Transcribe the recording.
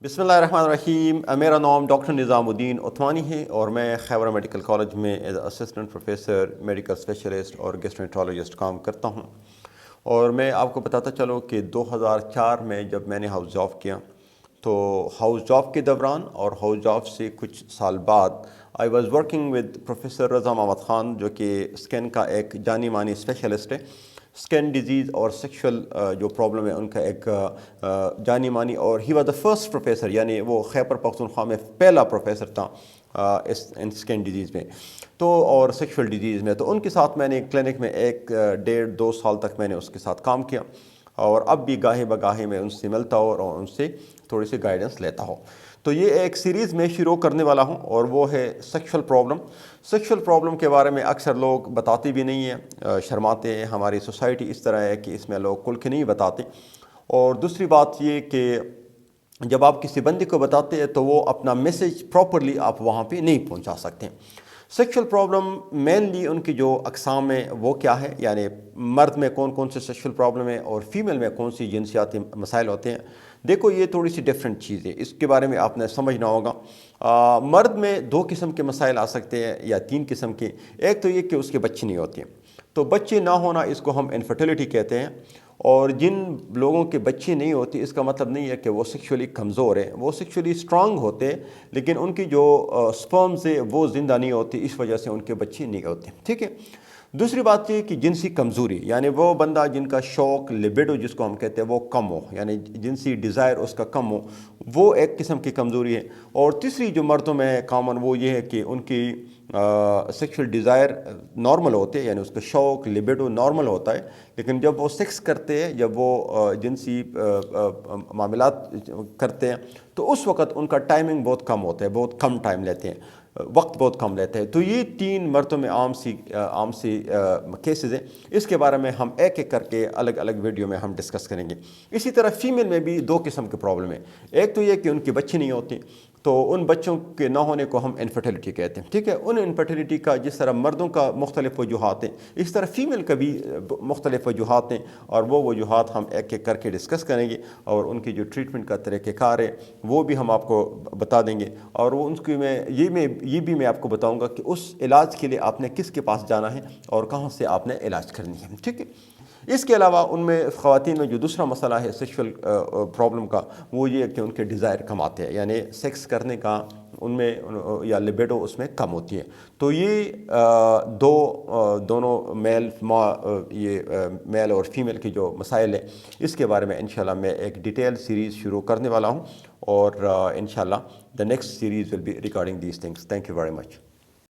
बिस्मिल्लाहिर्रहमानिर्रहीम। मेरा नाम डॉक्टर निज़ामुद्दीन उस्मानी है और मैं खैबर मेडिकल कॉलेज में as assistant professor medical specialist और गैस्ट्रोएंटरोलॉजिस्ट काम करता हूँ। और मैं आपको बताता चलूँ कि 2004 में जब मैंने हाउस जॉब किया तो हाउस जॉब के दौरान और हाउस जॉब से कुछ साल बाद I was working with professor Raza Mahmad Khan, जो कि स्किन का एक जानी मानी स्पेशलिस्ट है। स्किन डिजीज़ और सेक्शुअल जो प्रॉब्लम है उनका एक जानी मानी, और he was the first professor, यानी वो खैबर पख्तूनख्वा में पहला प्रोफेसर था इस स्किन डिजीज़ में तो और सेक्शुअल डिजीज़ में। तो उनके साथ मैंने क्लिनिक में एक 1.5-2 साल तक मैंने उसके साथ काम किया, और अब भी गाहे बगाहे में उनसे मिलता हूँ और उनसे थोड़ी सी गाइडेंस लेता हूँ। तो ये एक सीरीज़ में शुरू करने वाला हूँ और वो है सेक्शुअल प्रॉब्लम। सेक्शुअल प्रॉब्लम के बारे में अक्सर लोग बताते भी नहीं हैं, शर्माते हैं। हमारी सोसाइटी इस तरह है कि इसमें लोग खुल के नहीं बताते। और दूसरी बात ये कि जब आप किसी बंदे को बताते हैं तो वो अपना मैसेज प्रॉपरली आप वहाँ पे नहीं पहुँचा सकते। सेक्शुअल प्रॉब्लम मेनली उनकी जो अक़साम है वो क्या है, यानी मर्द में कौन कौन से सेक्शुअल प्रॉब्लम है और फीमेल में कौन सी जिनसियाती मसाइल होते हैं। देखो, ये थोड़ी सी डिफरेंट चीज़ है, इसके बारे में आपने समझना होगा। मर्द में 2 किस्म के मसाइल आ सकते हैं या 3 किस्म के। एक तो ये कि उसके बच्चे नहीं होते, तो बच्चे ना होना इसको हम इनफर्टिलिटी कहते हैं। और जिन लोगों के बच्चे नहीं होते इसका मतलब नहीं है कि वो सेक्सुअली कमज़ोर है, वो सेक्सुअली स्ट्रांग होते, लेकिन उनकी जो स्पर्म्स है वो ज़िंदा नहीं होती, इस वजह से उनके बच्चे नहीं होते। ठीक है। दूसरी बात ये कि जिनसी कमज़ोरी, यानी वो बंदा जिनका शौक लिबिडो जिसको हम कहते हैं वो कम हो, यानी जिनसी डिज़ायर उसका कम हो, वो एक किस्म की कमज़ोरी है। और तीसरी जो मर्दों में कॉमन वो ये है कि उनकी सेक्सुअल डिज़ायर नॉर्मल होते हैं, यानी उसका शौक लिबिडो नॉर्मल होता है, लेकिन जब वो सेक्स करते हैं, जब वो जिनसी मामलात करते हैं तो उस वक़्त उनका टाइमिंग बहुत कम होता है, बहुत कम टाइम लेते हैं, वक्त बहुत कम लेते हैं। तो ये 3 मर्दों में आम सी केसेस हैं। इसके बारे में हम एक एक करके अलग अलग वीडियो में हम डिस्कस करेंगे। इसी तरह फीमेल में भी 2 किस्म के प्रॉब्लम है। एक तो ये कि उनके बच्चे नहीं होते, तो उन बच्चों के ना होने को हम इनफर्टिलिटी कहते हैं। ठीक है। उन इनफर्टिलिटी का जिस तरह मर्दों का मुख्तलिफ वजूहात हैं, इस तरह फ़ीमेल का भी मुख्तलिफ वजूहात हैं, और वो वजूहात हम एक एक करके डिस्कस करेंगे, और उनकी जो ट्रीटमेंट का तरीक़ेकार है वो भी हम आपको बता देंगे। और वो उनकी ये भी मैं आपको बताऊंगा कि उस इलाज के लिए आपने किसके पास जाना है और कहाँ से आपने इलाज करनी है। ठीक है। इसके अलावा उनमें ख़वातीन में जो दूसरा मसला है सेक्शुअल प्रॉब्लम का, वो ये है कि उनके डिज़ायर कम आते हैं, यानी सेक्स करने का उनमें या लिबिडो उसमें कम होती है। तो ये दोनों मेल और फीमेल की जो मसाइल है, इसके बारे में इंशाल्लाह मैं एक डिटेल सीरीज़ शुरू करने वाला हूँ, और इंशाल्लाह the next series will be regarding these things. Thank you very much.